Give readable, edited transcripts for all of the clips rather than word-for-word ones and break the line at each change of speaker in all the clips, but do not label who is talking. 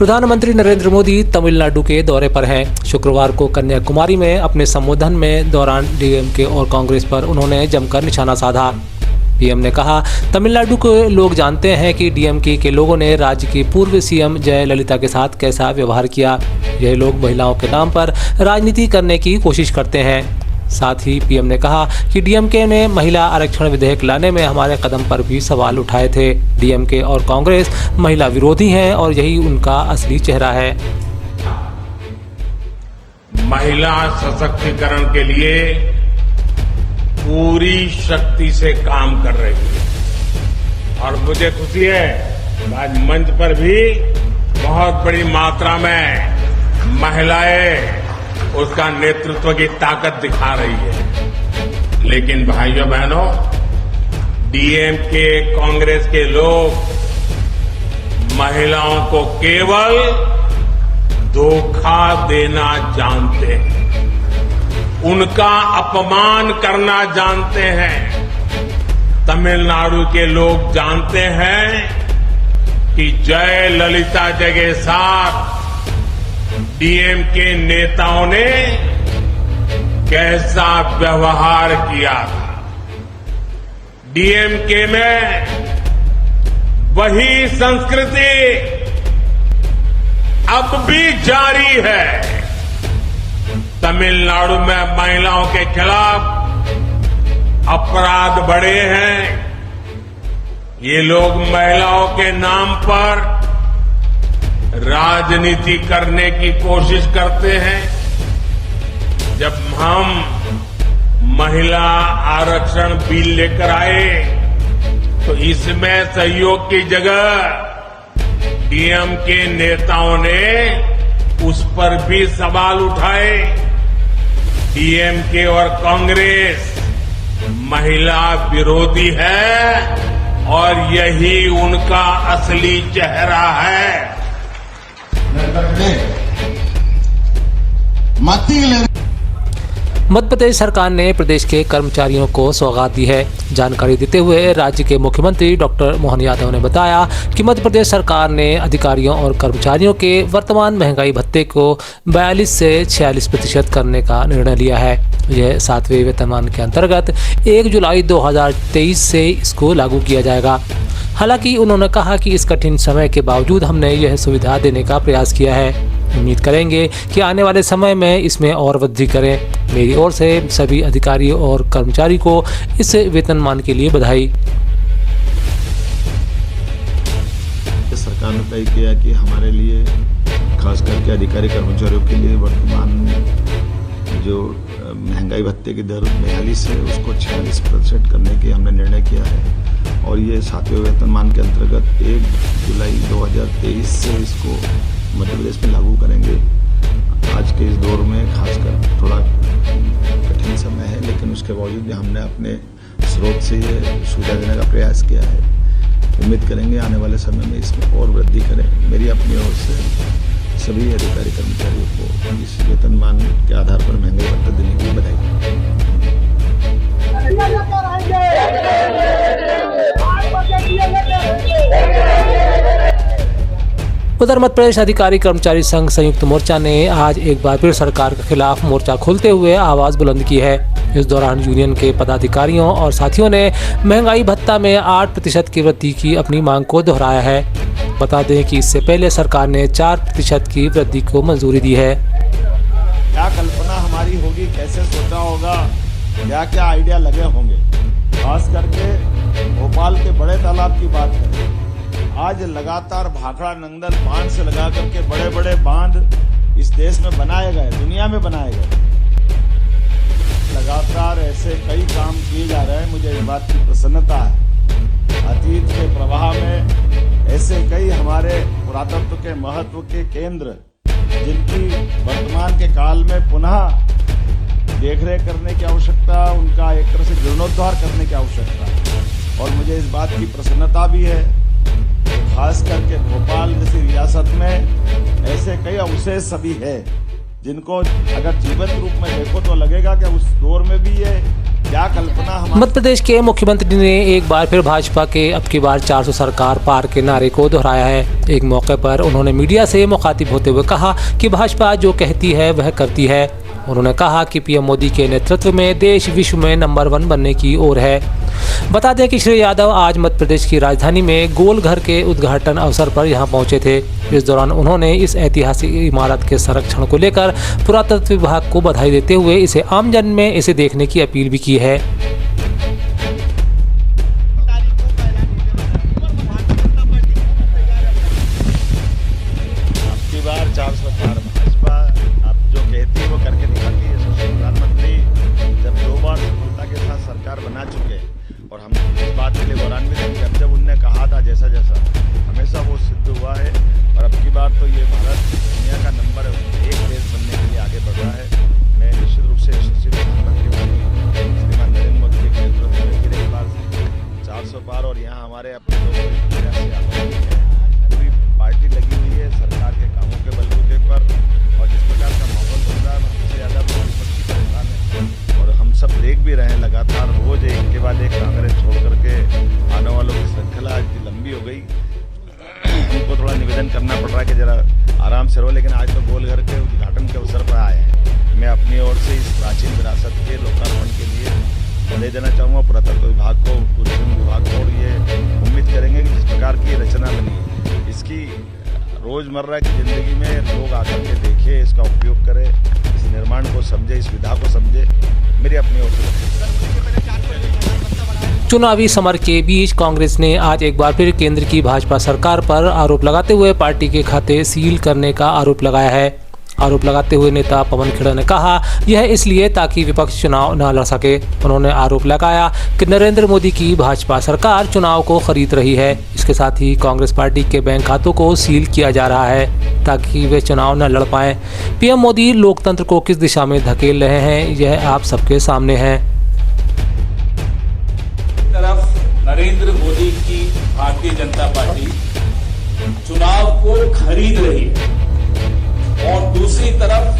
प्रधानमंत्री नरेंद्र मोदी तमिलनाडु के दौरे पर हैं। शुक्रवार को कन्याकुमारी में अपने संबोधन में दौरान डीएमके और कांग्रेस पर उन्होंने जमकर निशाना साधा। पीएम ने कहा, तमिलनाडु के लोग जानते हैं कि डीएमके के लोगों ने राज्य की पूर्व सीएम जयललिता के साथ कैसा व्यवहार किया। यह लोग महिलाओं के नाम पर राजनीति करने की कोशिश करते हैं। साथ ही पीएम ने कहा कि डीएमके ने महिला आरक्षण विधेयक लाने में हमारे कदम पर भी सवाल उठाए थे। डीएमके और कांग्रेस महिला विरोधी हैं और यही उनका असली चेहरा है।
महिला सशक्तिकरण के लिए पूरी शक्ति से काम कर रही है और मुझे खुशी है आज मंच पर भी बहुत बड़ी मात्रा में महिलाएं उसका नेतृत्व की ताकत दिखा रही है। लेकिन भाइयों बहनों, डीएमके कांग्रेस के लोग महिलाओं को केवल धोखा देना जानते हैं, उनका अपमान करना जानते हैं। तमिलनाडु के लोग जानते हैं कि जयललिता जी के साथ डीएमके नेताओं ने कैसा व्यवहार किया था। डीएमके में वही संस्कृति अब भी जारी है। तमिलनाडु में महिलाओं के खिलाफ अपराध बढ़े हैं। ये लोग महिलाओं के नाम पर राजनीति करने की कोशिश करते हैं। जब हम महिला आरक्षण बिल लेकर आए तो इसमें सहयोग की जगह डीएमके नेताओं ने उस पर भी सवाल उठाए। डीएमके और कांग्रेस महिला विरोधी है और यही उनका असली चेहरा है।
मध्य प्रदेश सरकार ने प्रदेश के कर्मचारियों को सौगात दी है। जानकारी देते हुए राज्य के मुख्यमंत्री डॉक्टर मोहन यादव ने बताया कि मध्य प्रदेश सरकार ने अधिकारियों और कर्मचारियों के वर्तमान महंगाई भत्ते को 42 से 46% करने का निर्णय लिया है। यह 7वें वेतनमान के अंतर्गत 1 जुलाई 2023 से इसको लागू किया जाएगा। हालांकि उन्होंने कहा कि इस कठिन समय के बावजूद हमने यह सुविधा देने का प्रयास किया है। उम्मीद करेंगे कि आने वाले समय में इसमें और वृद्धि करें। मेरी ओर से सभी अधिकारियों और कर्मचारी को इस वेतनमान के लिए बधाई।
सरकार ने तय किया कि हमारे लिए खास करके अधिकारी कर्मचारियों के लिए वर्तमान जो महंगाई भत्ते की दर 42 है उसको 46% करने की हमने निर्णय किया है और ये 7वें वेतनमान के अंतर्गत 1 जुलाई 2023 से इसको मध्य प्रदेश में लागू करेंगे। आज के इस दौर में खासकर थोड़ा कठिन समय है, लेकिन उसके बावजूद भी हमने अपने स्रोत से ये सुविधा देने का प्रयास किया है। उम्मीद करेंगे आने वाले समय में इसमें और वृद्धि करें। मेरी अपनी ओर से सभी अधिकारी कर्मचारियों को इस वेतनमान के आधार पर महंगाई भत्ता देने की बधाई।
उधर मध्य प्रदेश अधिकारी कर्मचारी संघ संयुक्त मोर्चा ने आज एक बार फिर सरकार के खिलाफ मोर्चा खोलते हुए आवाज बुलंद की है। इस दौरान यूनियन के पदाधिकारियों और साथियों ने महंगाई भत्ता में 8% की वृद्धि की अपनी मांग को दोहराया है। बता दें कि इससे पहले सरकार ने 4% की वृद्धि को मंजूरी दी है।
क्या कल्पना हमारी होगी, कैसे सोचा होगा, क्या क्या आइडिया लगे होंगे। खास करके भोपाल के बड़े तालाब की बात करें, आज लगातार भाखड़ा नंगल बांध से लगा करके बड़े बड़े बांध इस देश में बनाए गए, दुनिया में बनाए गए। लगातार ऐसे कई काम किए जा रहे हैं, मुझे इस बात की प्रसन्नता है। अतीत के प्रवाह में ऐसे कई हमारे पुरातत्व के महत्व के केंद्र जिनकी वर्तमान के काल में पुनः देखरेख करने की आवश्यकता, उनका एक तरह से जीर्णोद्धार करने की आवश्यकता। और मुझे इस बात की प्रसन्नता भी है, खास करके भोपाल जैसी रियासत में ऐसे कई अवशेष सभी है जिनको अगर जीवंत रूप में देखो तो लगेगा कि उस दौर में भी ये क्या कल्पना हमारी
मध्य प्रदेश के मुख्यमंत्री ने एक बार फिर भाजपा के अब की बार 400 सरकार पार के नारे को दोहराया है। एक मौके पर उन्होंने मीडिया से मुखातिब होते हुए कहा कि भाजपा जो कहती है वह करती है। उन्होंने कहा कि पीएम मोदी के नेतृत्व में देश विश्व में नंबर 1 बनने की ओर है। बता दें कि श्री यादव आज मध्य प्रदेश की राजधानी में गोल घर के उद्घाटन अवसर पर यहां पहुंचे थे। इस दौरान उन्होंने इस ऐतिहासिक इमारत के संरक्षण को लेकर पुरातत्व विभाग को बधाई देते हुए इसे आमजन में इसे देखने की अपील भी की है।
आपकी बार 400 पार भाजपा आप जो कहती है वो करके दिखाती है। प्रधानमंत्री जब 2 बार सफलता के साथ सरकार बना चुके हैं और हम इस बात के लिए गौरवान्वित हैं कि जब उनने कहा था जैसा जैसा हमेशा वो सिद्ध हुआ है। और अब की बार तो ये भारत दुनिया का नंबर 1 देश बनने के लिए आगे बढ़ रहा है। मैं निश्चित रूप से यशस्वी प्रधानमंत्री श्रीमान नरेंद्र मोदी के नेतृत्व में फिर एक बार 400 पार और यहाँ हमारे अपने लोग पूरी पार्टी लगी हुई है सरकार के कामों के बलबूते पर। और जिस प्रकार का माहौल बन रहा है हमसे ज़्यादा विपक्षी परेशान है और हम सब देख भी रहे हैं लगातार रोज एक के बाद एक कांग्रेस छोड़ करके आने वालों की श्रृंखला आज लंबी हो गई। उनको थोड़ा निवेदन करना पड़ रहा है कि जरा आराम से रहो, लेकिन आज तो गोलघर के उद्घाटन के अवसर पर आए हैं। मैं अपनी ओर से इस प्राचीन विरासत के लोकार्पण के लिए बधाई देना चाहूँगा पुरातत्व विभाग को, टूरिज्म विभाग को। और ये उम्मीद करेंगे कि जिस प्रकार की रचना बनी है इसकी रोजमर्रा की जिंदगी में लोग आकर के देखें, इसका उपयोग करें, इस निर्माण को समझे, इस विधा को समझे। मेरी अपनी ओर से
चुनावी समर के बीच कांग्रेस ने आज एक बार फिर केंद्र की भाजपा सरकार पर आरोप लगाते हुए पार्टी के खाते सील करने का आरोप लगाया है। आरोप लगाते हुए नेता पवन खेड़ा ने कहा यह इसलिए ताकि विपक्ष चुनाव न लड़ सके। उन्होंने आरोप लगाया कि नरेंद्र मोदी की भाजपा सरकार चुनाव को खरीद रही है। इसके साथ ही कांग्रेस पार्टी के बैंक खातों को सील किया जा रहा है ताकि वे चुनाव न लड़ पाएं। पीएम मोदी लोकतंत्र को किस दिशा में धकेल रहे हैं यह आप सबके सामने है।
तरफ नरेंद्र मोदी की भारतीय जनता पार्टी चुनाव को खरीद रही है और दूसरी तरफ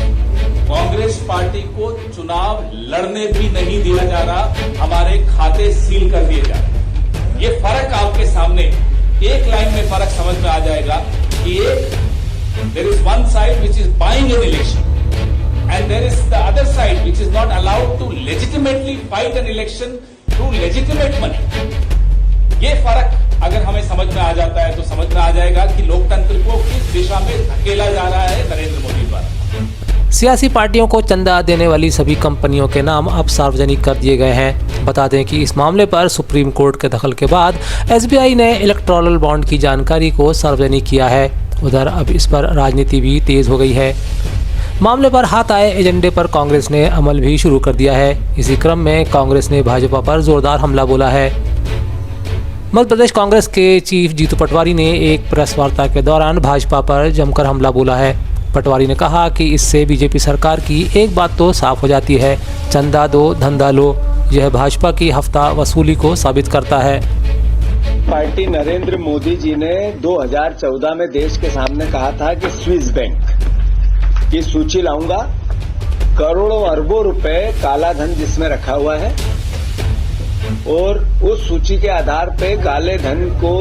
कांग्रेस पार्टी को चुनाव लड़ने भी नहीं दिया जा रहा, हमारे खाते सील कर दिए जा रहे। ये फर्क आपके सामने एक लाइन में फर्क समझ में आ जाएगा कि एक there is one side which is buying an election and there is the other side which is not allowed to legitimately fight an election through legitimate money. ये फर्क अगर हमें समझ में आ जाता है तो समझ में आ जाएगा कि लोकतंत्र को किस दिशा में धकेला जा रहा है नरेंद्र मोदी द्वारा।
सियासी पार्टियों को चंदा देने वाली सभी कंपनियों के नाम अब सार्वजनिक कर दिए गए हैं। बता दें कि इस मामले पर सुप्रीम कोर्ट के दखल के बाद SBI ने इलेक्टोरल बॉन्ड की जानकारी को सार्वजनिक किया है। उधर अब इस पर राजनीति भी तेज हो गई है। मामले पर हाथ आए एजेंडे पर कांग्रेस ने अमल भी शुरू कर दिया है। इसी क्रम में कांग्रेस ने भाजपा पर जोरदार हमला बोला है। मध्य प्रदेश कांग्रेस के चीफ जीतू पटवारी ने एक प्रेस वार्ता के दौरान भाजपा पर जमकर हमला बोला है। पटवारी ने कहा कि इससे बीजेपी सरकार की एक बात तो साफ हो जाती है, चंदा दो धंधा लो। यह भाजपा की हफ्ता वसूली को साबित करता है।
पार्टी नरेंद्र मोदी जी ने 2014 में देश के सामने कहा था कि स्विस बैंक की सूची लाऊंगा, करोड़ों अरबों रुपए काला धन जिसमें रखा हुआ है और उस सूची के आधार पे काले धन को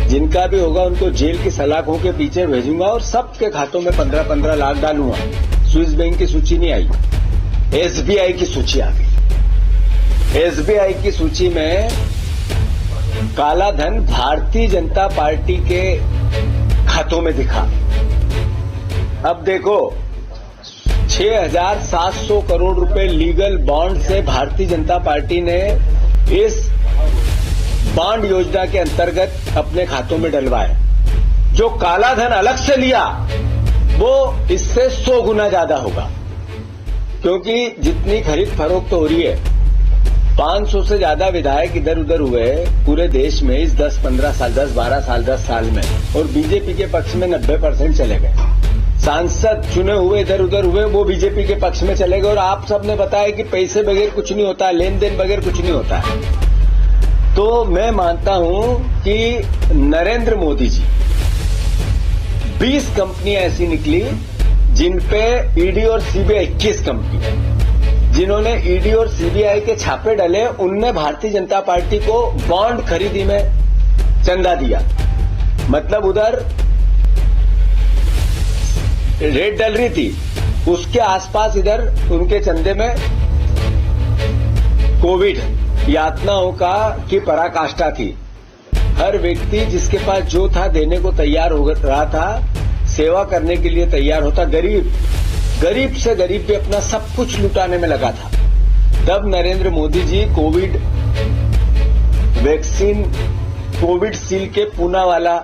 जिनका भी होगा उनको जेल की सलाखों के पीछे भेजूंगा और सबके खातों में 15-15 लाख डालूंगा। स्विस बैंक की सूची नहीं आई, SBI की सूची आ गई। SBI की सूची में काला धन भारतीय जनता पार्टी के खातों में दिखा। अब देखो 6,700 करोड़ रुपए लीगल बॉन्ड से भारतीय जनता पार्टी ने इस बॉन्ड योजना के अंतर्गत अपने खातों में डलवाए। जो काला धन अलग से लिया वो इससे 100 गुना ज्यादा होगा, क्योंकि जितनी खरीद फरोख्त हो रही है 500 से ज्यादा विधायक इधर उधर हुए पूरे देश में इस 10-15 साल 10-12 साल 10 साल में, और बीजेपी के पक्ष में 90% चले गए। सांसद चुने हुए इधर उधर हुए वो बीजेपी के पक्ष में चले गए। और आप सबने बताया कि पैसे बगैर कुछ नहीं होता, लेन देन बगैर कुछ नहीं होता है। तो मैं मानता हूं कि नरेंद्र मोदी जी 20 कंपनियां ऐसी निकली जिन पे ईडी और सीबीआई 21 कंपनी है जिन्होंने ईडी और सीबीआई के छापे डले, उनने भारतीय जनता पार्टी को बॉन्ड खरीदी में चंदा दिया। मतलब उधर रेड डल रही थी, उसके आसपास इधर उनके चंदे में कोविड यातनाओं की पराकाष्ठा थी। हर व्यक्ति जिसके पास जो था देने को तैयार हो रहा था, सेवा करने के लिए तैयार होता। गरीब से गरीब भी अपना सब कुछ लुटाने में लगा था। तब Narendra Modi ji Covid vaccine, Covid seal के पूनावाला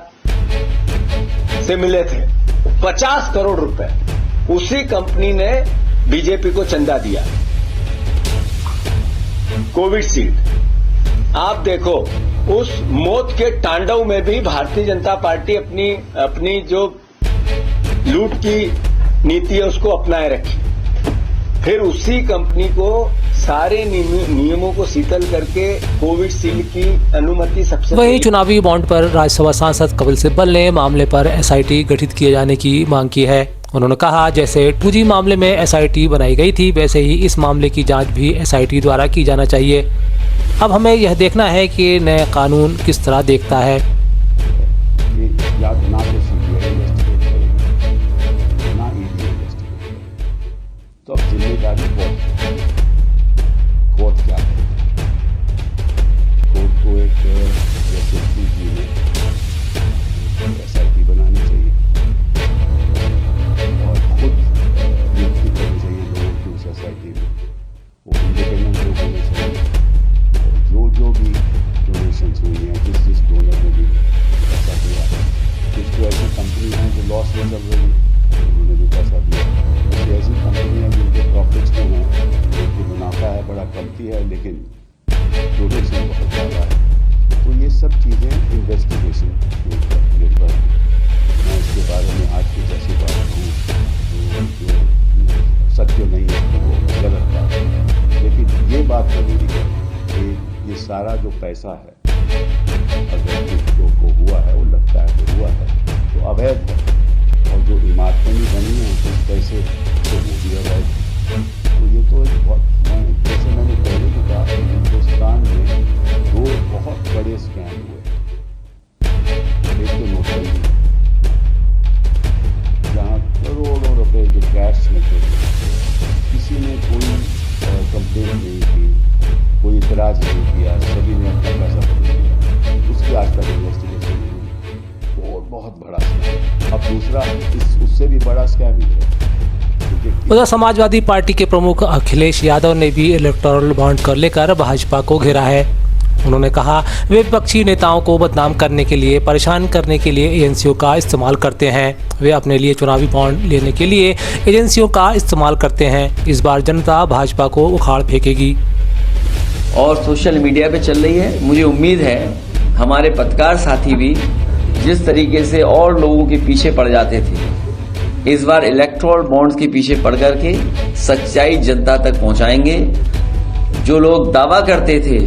से मिले थे। 50 करोड़ रुपए उसी कंपनी ने बीजेपी को चंदा दिया, कोविशील्ड। आप देखो, उस मौत के तांडव में भी भारतीय जनता पार्टी अपनी जो लूट की नीति है उसको अपनाए रखी। फिर उसी कंपनी को सारे नियमों को शिथिल करके कोविशील्ड की अनुमति सबसे
वहीं चुनावी बॉन्ड पर राज्यसभा सांसद कपिल सिब्बल ने मामले पर एसआईटी गठित किए जाने की मांग की है। उन्होंने कहा, जैसे 2G मामले में एसआईटी बनाई गई थी, वैसे ही इस मामले की जांच भी एसआईटी द्वारा की जाना चाहिए। अब हमें यह देखना है कि नया कानून किस तरह देखता है।
या तो ना तो सीबीआई इन्वेस्टिगेट करेगी, ना ईडी इन्वेस्टिगेट करेगी। तो अब जिम्मेदारी कोर्ट क्या है? कोर्ट को एक जैसे 2G में एसआईटी बनानी चाहिए और खुद नियुक्ति करनी चाहिए लोगों की उस एसआईटी में। वो इंडिपेंडेंट लोग होने चाहिए। जो भी डोनेशंस हुई हैं, जिस डोनर ने भी पैसा दिया, कुछ तो ऐसी कंपनी हैं जो लॉस में चल रही है, उन्होंने भी पैसा दिया। कुछ ऐसी कंपनी हैं जिनके प्रॉफिट्स में हैं, जिनकी मुनाफा है बड़ा कमती है, लेकिन डोनेशन बहुत ज़्यादा है। तो ये सब चीज़ें इन्वेस्टिगेशन के ऊपर, मैं इसके बारे में आज कुछ ऐसी बात कहूँ जो सत्य नहीं है तो वो गलत बात है। लेकिन ये बात जरूरी है कि ये सारा जो पैसा है, अगर किसी को हुआ है, वो लगता है तो हुआ है, तो अवैध है। और जो इमारतें भी बनी हैं उस पैसे तो वो भी अवैध है। तो ये तो एक बहुत, जैसे मैंने पहले भी कहा, हिंदुस्तान में 2 बहुत बड़े स्कैम हुए। एक तो नोटबंदी, जहाँ करोड़ों रुपए जो कैश में थे, किसी ने कोई कंप्लेंट नहीं की, कोई इतराज नहीं किया, सभी ने अपना पैसा पकड़ लिया। उसकी आज तक इन्वेस्टिगेशन नहीं हुई। और बहुत बड़ा स्कैम। अब दूसरा उससे भी बड़ा स्कैम ही है।
उधर समाजवादी पार्टी के प्रमुख अखिलेश यादव ने भी इलेक्टोरल बॉन्ड को लेकर भाजपा को घेरा है। उन्होंने कहा, वे विपक्षी नेताओं को बदनाम करने के लिए, परेशान करने के लिए एजेंसियों का इस्तेमाल करते हैं। वे अपने लिए चुनावी बॉन्ड लेने के लिए एजेंसियों का इस्तेमाल करते हैं। इस बार जनता भाजपा को उखाड़ फेंकेगी।
और सोशल मीडिया पे चल रही है। मुझे उम्मीद है हमारे पत्रकार साथी भी जिस तरीके से और लोगों के पीछे पड़ जाते थे, इस बार इलेक्टोरल बॉन्ड्स के पीछे पड़ करके सच्चाई जनता तक पहुंचाएंगे। जो लोग दावा करते थे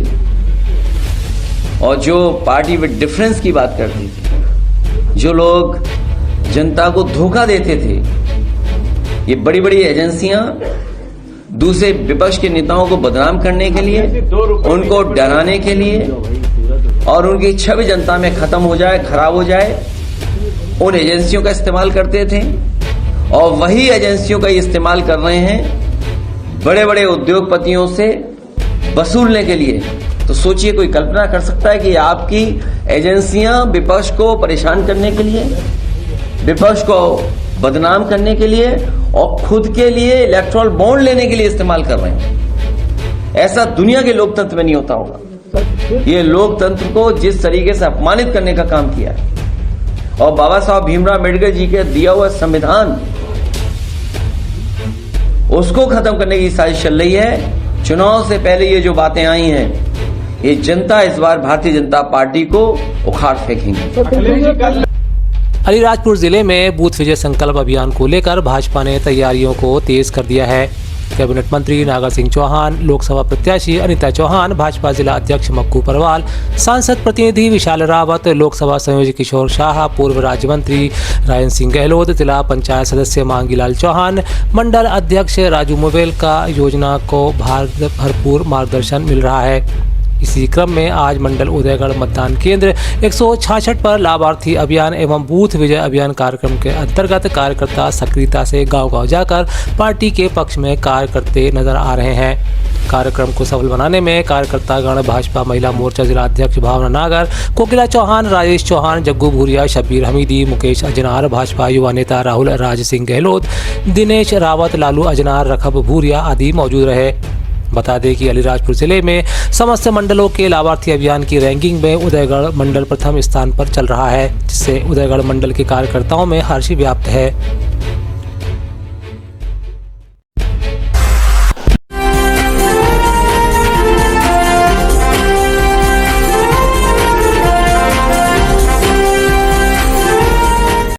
और जो पार्टी विद डिफरेंस की बात करते थे, जो लोग जनता को धोखा देते थे, ये बड़ी बड़ी एजेंसियां दूसरे विपक्ष के नेताओं को बदनाम करने के लिए, उनको डराने के लिए और उनकी छवि जनता में खत्म हो जाए, खराब हो जाए, उन एजेंसियों का इस्तेमाल करते थे। और वही एजेंसियों का इस्तेमाल कर रहे हैं बड़े बड़े उद्योगपतियों से वसूलने के लिए। तो सोचिए, कोई कल्पना कर सकता है कि आपकी एजेंसियां विपक्ष को परेशान करने के लिए, विपक्ष को बदनाम करने के लिए और खुद के लिए इलेक्टोरल बॉन्ड लेने के लिए इस्तेमाल कर रहे हैं। ऐसा दुनिया के लोकतंत्र में नहीं होता होगा। ये लोकतंत्र को जिस तरीके से अपमानित करने का काम किया है और बाबा साहब भीमराव अम्बेडकर जी के दिया हुआ संविधान, उसको खत्म करने की साजिश चल रही है। चुनाव से पहले ये जो बातें आई हैं, ये जनता इस बार भारतीय जनता पार्टी को उखाड़ फेंकेंगे।
अलीराजपुर जिले में बूथ विजय संकल्प अभियान को लेकर भाजपा ने तैयारियों को तेज कर दिया है। कैबिनेट मंत्री नागा सिंह चौहान, लोकसभा प्रत्याशी अनिता चौहान, भाजपा जिला अध्यक्ष मक्कू परवाल, सांसद प्रतिनिधि विशाल रावत, लोकसभा संयोजक किशोर शाह, पूर्व राज्य मंत्री रायन सिंह गहलोत, जिला पंचायत सदस्य मांगीलाल चौहान, मंडल अध्यक्ष राजू मोवेल का योजना को भरपूर मार्गदर्शन मिल रहा है। इसी क्रम में आज मंडल उदयगढ़ मतदान केंद्र 166 पर लाभार्थी अभियान एवं बूथ विजय अभियान कार्यक्रम के अंतर्गत कार्यकर्ता सक्रियता से गांव-गांव जाकर पार्टी के पक्ष में कार्य करते नजर आ रहे हैं। कार्यक्रम को सफल बनाने में कार्यकर्तागण भाजपा महिला मोर्चा जिला अध्यक्ष भावना नागर, कोकिला चौहान, राजेश चौहान, जग्गू भूरिया, शब्बीर हमीदी, मुकेश अजनार, भाजपा युवा नेता राहुल राज सिंह गहलोत, दिनेश रावत, लालू अजनार, रखब भूरिया आदि मौजूद रहे। बता दें कि अलीराजपुर जिले में समस्त मंडलों के लाभार्थी अभियान की रैंकिंग में उदयगढ़ मंडल प्रथम स्थान पर चल रहा है, जिससे उदयगढ़ मंडल के कार्यकर्ताओं में हर्ष व्याप्त है।